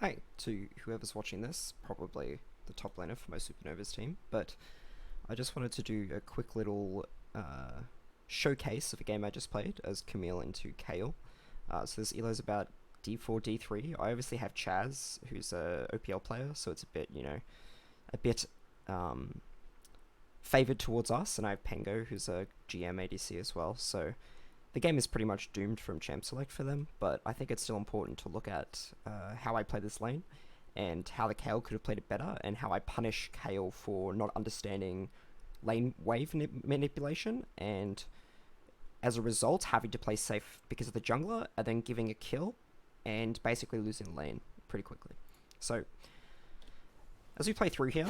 Hey, to whoever's watching this, probably the top laner for my Supernovas team, but I just wanted to do a quick little showcase of a game I just played as Camille into Kale. So this elo's about D4, D3. I obviously have Chaz, who's a OPL player, so it's a bit, a bit favored towards us, and I have Pengo, who's a GM ADC as well, so the game is pretty much doomed from champ select for them, but I think it's still important to look at how I play this lane and how the Kale could have played it better and how I punish Kale for not understanding lane wave manipulation and as a result having to play safe because of the jungler and then giving a kill and basically losing the lane pretty quickly. So as we play through here,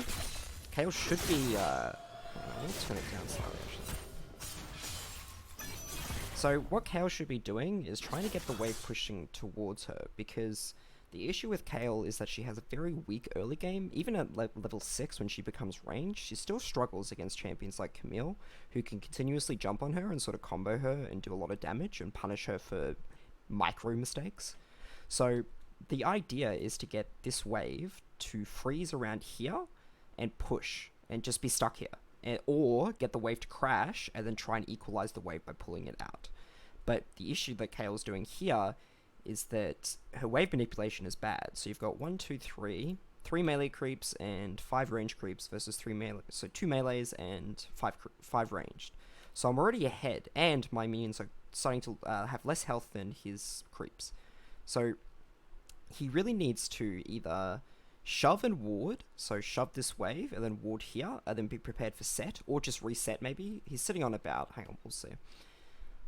Kale should be... I'll turn it down slightly actually. So what Kale should be doing is trying to get the wave pushing towards her, because the issue with Kale is that she has a very weak early game. Even at level 6 when she becomes ranged, she still struggles against champions like Camille, who can continuously jump on her and sort of combo her and do a lot of damage and punish her for micro mistakes. So the idea is to get this wave to freeze around here and push and just be stuck here. Or get the wave to crash and then try and equalize the wave by pulling it out. But the issue that Kale's doing here is that her wave manipulation is bad. So you've got 3 melee creeps and 5 range creeps versus 3 melee, so 2 melees and 5 ranged. So I'm already ahead, and my minions are starting to have less health than his creeps. So he really needs to either shove and ward, so shove this wave and then ward here and then be prepared for set, or just reset maybe. He's sitting on about, hang on, we'll see.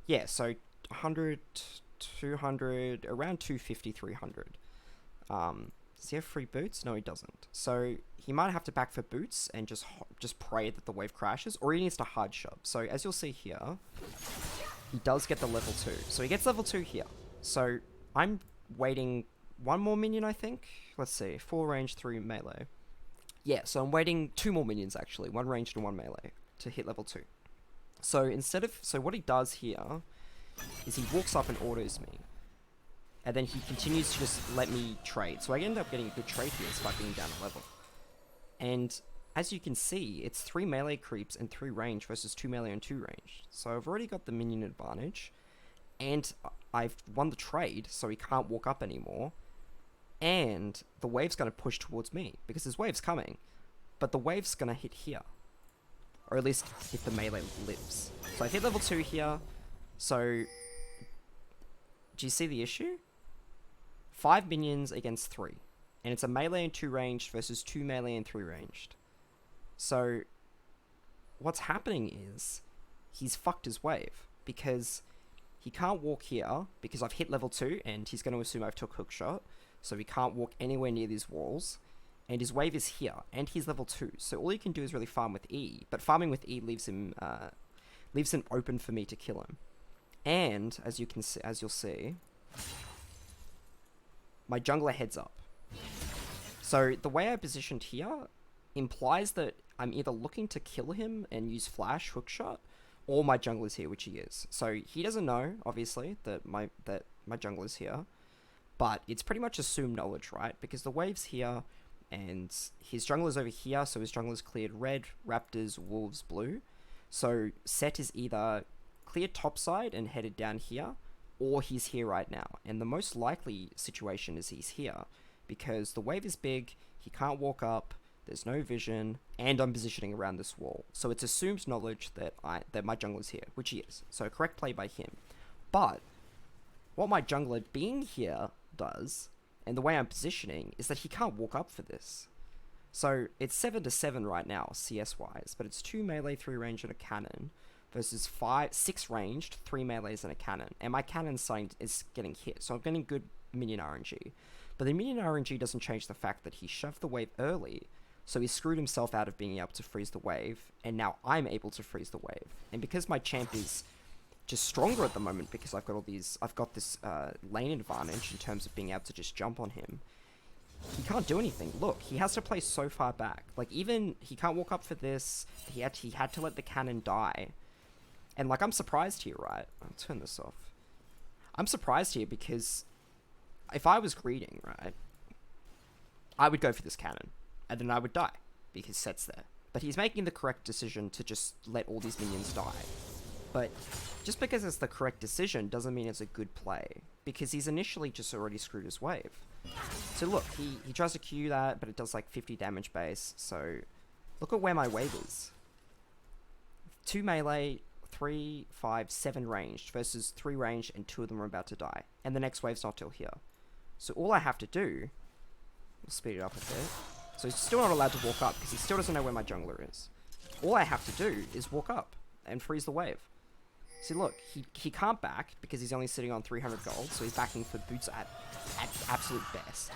Yeah, so 100, 200, around 250, 300. Does he have free boots? No, he doesn't. So he might have to back for boots and just pray that the wave crashes, or he needs to hard shove. So as you'll see here, he does get the level 2. So he gets level 2 here. So I'm waiting one more minion, I think. Let's see, 4 range, 3 melee. Yeah, so I'm waiting 2 more minions actually, 1 ranged and 1 melee to hit level 2. So so what he does here is he walks up and autos me. And then he continues to just let me trade. So I end up getting a good trade here by being down a level. And as you can see, it's 3 melee creeps and 3 range versus 2 melee and 2 range. So I've already got the minion advantage. And I've won the trade, so he can't walk up anymore. And the wave's going to push towards me, because his wave's coming. But the wave's going to hit here. Or at least if the melee lives. So I hit level 2 here. So, do you see the issue? 5 minions against 3. And it's a melee and 2 ranged versus 2 melee and 3 ranged. So, what's happening is, he's fucked his wave. Because he can't walk here, because I've hit level 2, and he's going to assume I've took hookshot. So he can't walk anywhere near these walls. And his wave is here, and he's level 2. So all you can do is really farm with E. But farming with E leaves him open for me to kill him. And as you'll see, my jungler heads up. So the way I positioned here implies that I'm either looking to kill him and use flash hookshot, or my jungler's here, which he is. So he doesn't know, obviously, that my jungler's here. But it's pretty much assumed knowledge, right? Because the wave's here, and his jungler's over here, so his jungler's cleared red, raptors, wolves, blue. So Set is either cleared topside and headed down here, or he's here right now. And the most likely situation is he's here, because the wave is big, he can't walk up, there's no vision, and I'm positioning around this wall. So it's assumed knowledge that my jungler's here, which he is. So correct play by him. But what my jungler being here does, and the way I'm positioning, is that he can't walk up for this. So it's 7-7 right now, CS wise, but it's 2 melee, 3 range, and a cannon versus 6 ranged, 3 melees, and a cannon. And my cannon is getting hit, so I'm getting good minion RNG. But the minion RNG doesn't change the fact that he shoved the wave early, so he screwed himself out of being able to freeze the wave, and now I'm able to freeze the wave. And because my champ is just stronger at the moment, because I've got this lane advantage in terms of being able to just jump on him, he can't do anything. Look, he has to play so far back. Like, even he can't walk up for this. He had to let the cannon die. And like, I'm surprised here, right? I'll turn this off. I'm surprised here because if I was greeting, right, I would go for this cannon, and then I would die, because Set's there. But he's making the correct decision to just let all these minions die. But just because it's the correct decision doesn't mean it's a good play, because he's initially just already screwed his wave. So look, he tries to Q that, but it does like 50 damage base, so look at where my wave is. 2 melee, 3, 5, 7 ranged, versus 3 ranged and 2 of them are about to die. And the next wave's not till here. So all I have to do, we'll speed it up a bit. So he's still not allowed to walk up, because he still doesn't know where my jungler is. All I have to do is walk up and freeze the wave. See, look, he can't back because he's only sitting on 300 gold, so he's backing for boots at absolute best.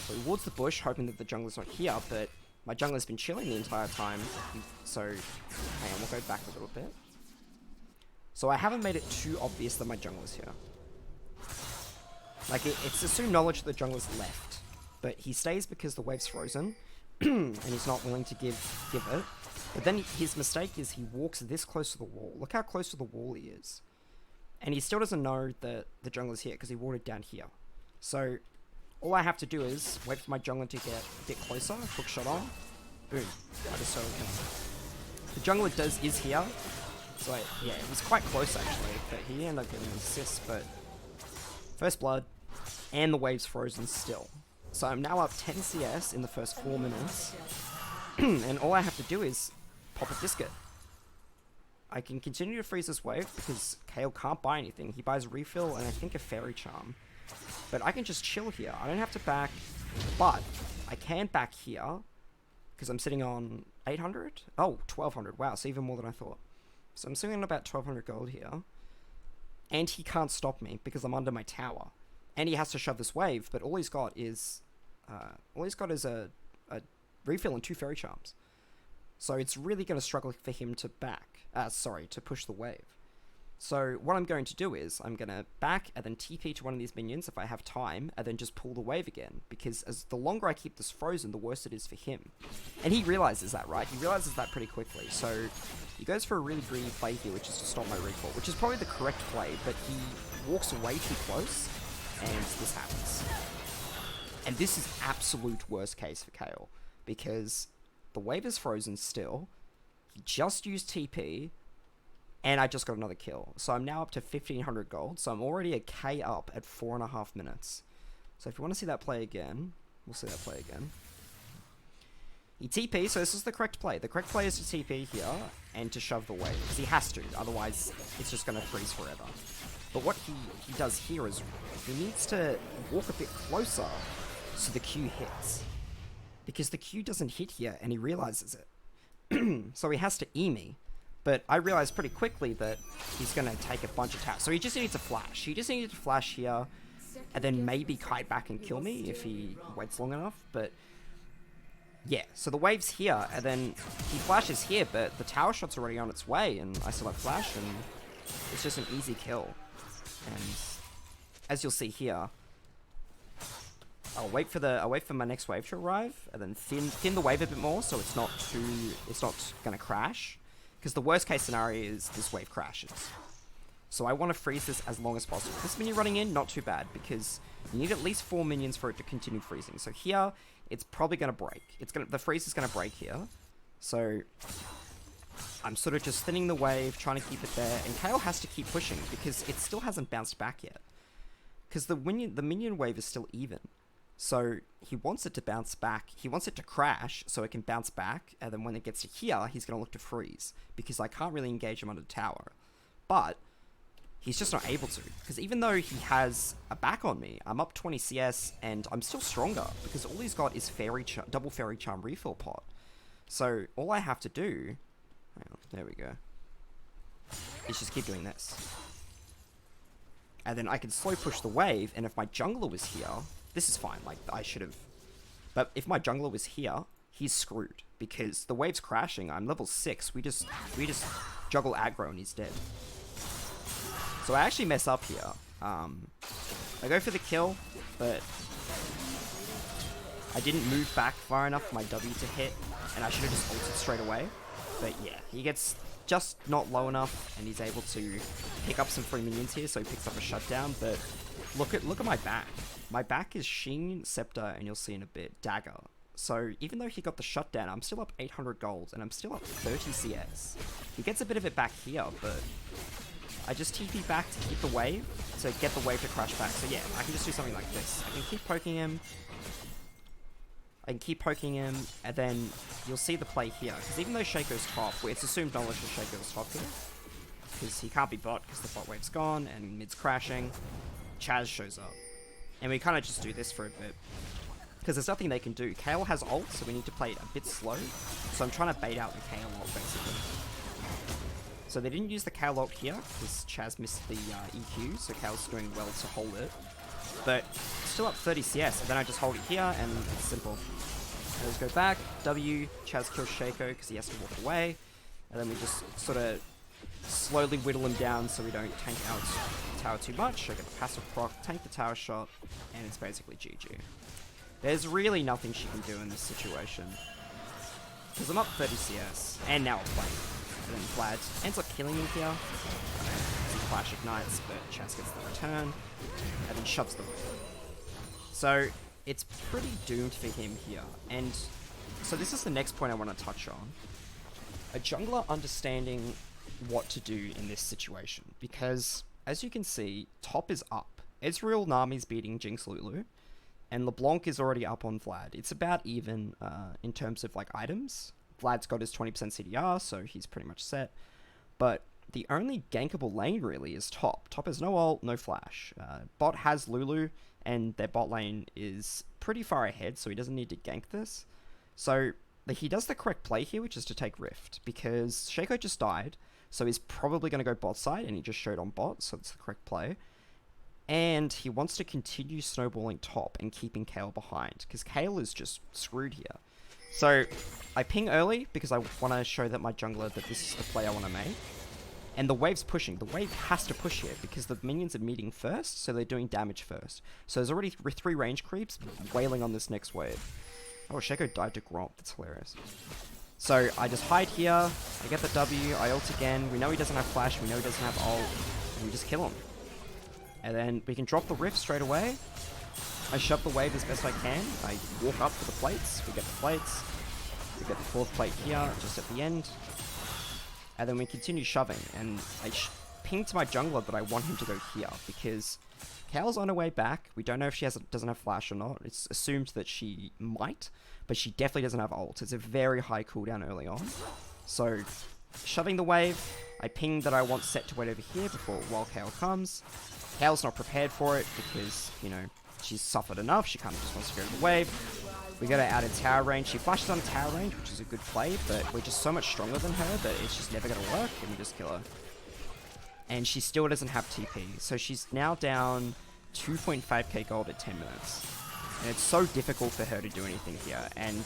So he wards the bush, hoping that the jungler's not here, but my jungler's been chilling the entire time, so hang on, we'll go back a little bit. So I haven't made it too obvious that my jungler's here. Like, it's assumed knowledge that the jungler's left, but he stays because the wave's frozen, and he's not willing to give it. But then his mistake is he walks this close to the wall. Look how close to the wall he is. And he still doesn't know that the jungler's here, because he warded down here. So all I have to do is wait for my jungler to get a bit closer, hook shot on, boom. I just totally can. The jungler is here. So yeah, it was quite close actually, but he ended up getting an assist, but first blood, and the wave's frozen still. So I'm now up 10 CS in the first 4 minutes, and all I have to do is pop a biscuit. I can continue to freeze this wave because Kayle can't buy anything. He buys a refill and I think a fairy charm. But I can just chill here. I don't have to back, but I can back here because I'm sitting on 800? Oh, 1200. Wow, so even more than I thought. So I'm sitting on about 1200 gold here. And he can't stop me because I'm under my tower. And he has to shove this wave, but all he's got is a refill and 2 fairy charms. So it's really going to struggle for him to to push the wave. So what I'm going to do is I'm going to back and then TP to one of these minions if I have time, and then just pull the wave again, because as the longer I keep this frozen, the worse it is for him. And he realizes that, right? He realizes that pretty quickly. So he goes for a really greedy play here, which is to stop my recall, which is probably the correct play, but he walks way too close, and this happens. And this is absolute worst case for Kayle, because the wave is frozen still, he just used TP, and I just got another kill. So I'm now up to 1500 gold, so I'm already a K up at 4.5 minutes. So if you want to see that play again, we'll see that play again. He TP, so this is the correct play. The correct play is to TP here, and to shove the wave, because he has to, otherwise it's just going to freeze forever. But what he does here is, he needs to walk a bit closer so the Q hits. Because the Q doesn't hit here, and he realizes it. So he has to E me. But I realized pretty quickly that he's going to take a bunch of taps. So he just needs to flash. He just needed to flash here, and then maybe kite back and kill me if he waits long enough. But yeah, so the wave's here, and then he flashes here, but the tower shot's already on its way, and I still have flash, and it's just an easy kill. And as you'll see here, I'll wait for my next wave to arrive, and then thin the wave a bit more so it's not gonna crash. Because the worst case scenario is this wave crashes. So I want to freeze this as long as possible. This minion running in, not too bad, because you need at least 4 minions for it to continue freezing. So here, it's probably gonna break. The freeze is gonna break here. So I'm sort of just thinning the wave, trying to keep it there, and Kayle has to keep pushing because it still hasn't bounced back yet. Because the minion wave is still even. So he wants it to bounce back. He wants it to crash so it can bounce back, and then when it gets to here, he's going to look to freeze, because I can't really engage him under the tower. But he's just not able to, because even though he has a back on me, I'm up 20 CS, and I'm still stronger, because all he's got is double fairy charm refill pot. So all I have to do, hang on, there we go, is just keep doing this. And then I can slow push the wave, and if my jungler was here, this is fine, like, I should have... But if my jungler was here, he's screwed. Because the wave's crashing, I'm level 6, we just juggle aggro and he's dead. So I actually mess up here. I go for the kill, but I didn't move back far enough for my W to hit, and I should have just ulted straight away. But yeah, he gets just not low enough, and he's able to pick up some free minions here, so he picks up a shutdown, but look at my back. My back is Sheen, Scepter, and you'll see in a bit, Dagger. So even though he got the shutdown, I'm still up 800 gold, and I'm still up 30 CS. He gets a bit of it back here, but I just TP back to keep the wave, to get the wave to crash back. So yeah, I can just do something like this. I can keep poking him. And then you'll see the play here. Because even though Shaco's top, it's assumed knowledge that Shaco's top here. Because he can't be bot, because the bot wave's gone, and mid's crashing. Chaz shows up. And we kind of just do this for a bit. Because there's nothing they can do. Kayle has ult, so we need to play it a bit slow. So I'm trying to bait out the Kayle ult, basically. So they didn't use the Kayle ult here, because Chaz missed the EQ, so Kayle's doing well to hold it. But still up 30 CS, and then I just hold it here, and it's simple. Let's go back, W, Chaz kills Shaco, because he has to walk away. And then we just sort of slowly whittle him down so we don't tank out the tower too much. I get the passive proc, tank the tower shot, and it's basically GG. There's really nothing she can do in this situation. Because I'm up 30 CS, and now it's playing. And then Vlad ends up killing him here. He flash ignites, but Chaz gets the return, and then shoves the wave. So, it's pretty doomed for him here. And so this is the next point I want to touch on. A jungler understanding what to do in this situation. Because, as you can see, top is up. Ezreal Nami's beating Jinx Lulu. And LeBlanc is already up on Vlad. It's about even in terms of like items. Vlad's got his 20% CDR, so he's pretty much set. But the only gankable lane really is top. Top has no ult, no flash. Bot has Lulu, and their bot lane is pretty far ahead, so he doesn't need to gank this. So he does the correct play here, which is to take Rift, because Shaco just died, so he's probably going to go bot side, and he just showed on bot, so it's the correct play. And he wants to continue snowballing top and keeping Kayle behind, because Kayle is just screwed here. So I ping early, because I want to show that my jungler that this is the play I want to make. And the wave's pushing. The wave has to push here, because the minions are meeting first, so they're doing damage first. So there's already 3 range creeps wailing on this next wave. Oh, Shaco died to Gromp. That's hilarious. So I just hide here. I get the W. I ult again. We know he doesn't have flash. We know he doesn't have ult. And we just kill him. And then we can drop the rift straight away. I shove the wave as best I can. I walk up for the plates. We get the plates. We get the 4th plate here, just at the end. And then we continue shoving. And I ping to my jungler that I want him to go here, because Kayle's on her way back. We don't know if she doesn't have flash or not. It's assumed that she might, but she definitely doesn't have ult. It's a very high cooldown early on. So, shoving the wave, I ping that I want set to wait over here while Kayle comes. Kayle's not prepared for it because, you know, she's suffered enough. She kind of just wants to go to the wave. We get her out of tower range. She flashes on tower range, which is a good play, but we're just so much stronger than her that it's just never going to work, and we just kill her. And she still doesn't have TP, so she's now down 2.5k gold at 10 minutes. And it's so difficult for her to do anything here, and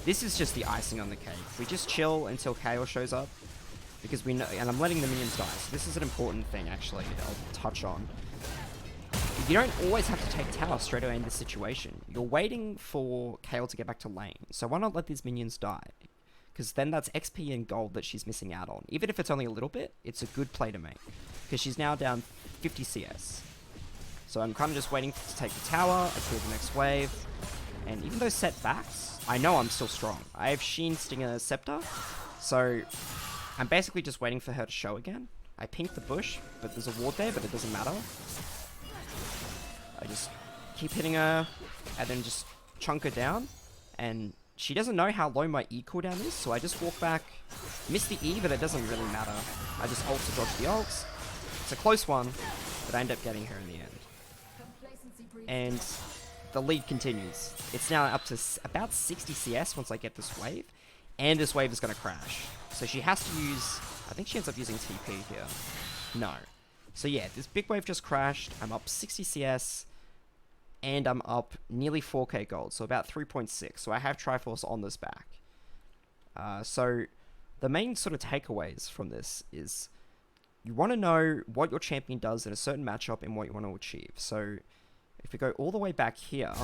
this is just the icing on the cake. We just chill until Kayle shows up, because we know, and I'm letting the minions die, so this is an important thing actually that I'll touch on. You don't always have to take tower straight away in this situation. You're waiting for Kayle to get back to lane, so why not let these minions die? Because then that's XP and gold that she's missing out on. Even if it's only a little bit, it's a good play to make. Because she's now down 50 CS. So I'm kind of just waiting to take the tower, I clear the next wave, and even though set backs, I know I'm still strong. I have Sheen, Stinger, Scepter, so I'm basically just waiting for her to show again. I pink the bush, but there's a ward there, but it doesn't matter. I just keep hitting her, and then just chunk her down, and she doesn't know how low my E cooldown is, so I just walk back, miss the E, but it doesn't really matter. I just ult to dodge the ults. It's a close one, but I end up getting her in the end. And the lead continues. It's now up to about 60 CS once I get this wave, and this wave is going to crash. So she has to use, I think she ends up using TP here. No. So yeah, this big wave just crashed, I'm up 60 CS, and I'm up nearly 4k gold, so about 3.6, so I have Triforce on this back. So the main sort of takeaways from this is you want to know what your champion does in a certain matchup and what you want to achieve. So if we go all the way back here,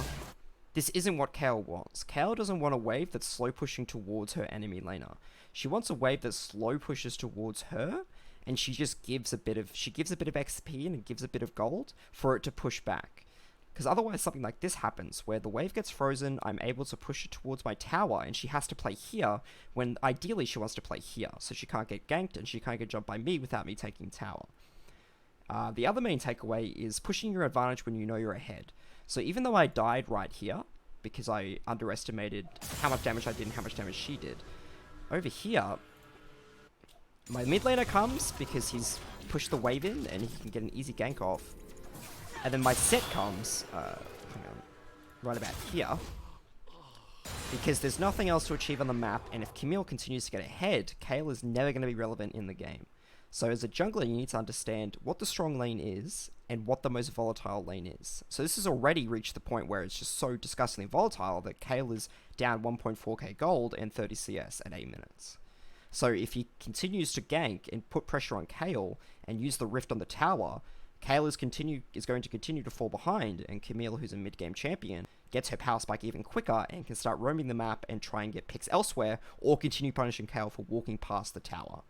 this isn't what Kayle wants. Kayle doesn't want a wave that's slow pushing towards her enemy laner. She wants a wave that slow pushes towards her and she just gives a bit of XP and it gives a bit of gold for it to push back. Because otherwise something like this happens, where the wave gets frozen, I'm able to push it towards my tower, and she has to play here, when ideally she wants to play here, so she can't get ganked, and she can't get jumped by me without me taking tower. The other main takeaway is pushing your advantage when you know you're ahead. So even though I died right here, because I underestimated how much damage I did and how much damage she did, over here, my mid laner comes because he's pushed the wave in, and he can get an easy gank off. And then my set comes, hang on, right about here, because there's nothing else to achieve on the map, and if Camille continues to get ahead, Kayle is never going to be relevant in the game. So as a jungler, you need to understand what the strong lane is, and what the most volatile lane is. So this has already reached the point where it's just so disgustingly volatile that Kayle is down 1.4k gold and 30 CS at 8 minutes. So if he continues to gank and put pressure on Kayle, and use the rift on the tower, Kayle is going to continue to fall behind, and Camille, who's a mid-game champion, gets her power spike even quicker and can start roaming the map and try and get picks elsewhere, or continue punishing Kayle for walking past the tower.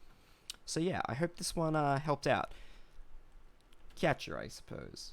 So yeah, I hope this one helped out. Catch you, I suppose.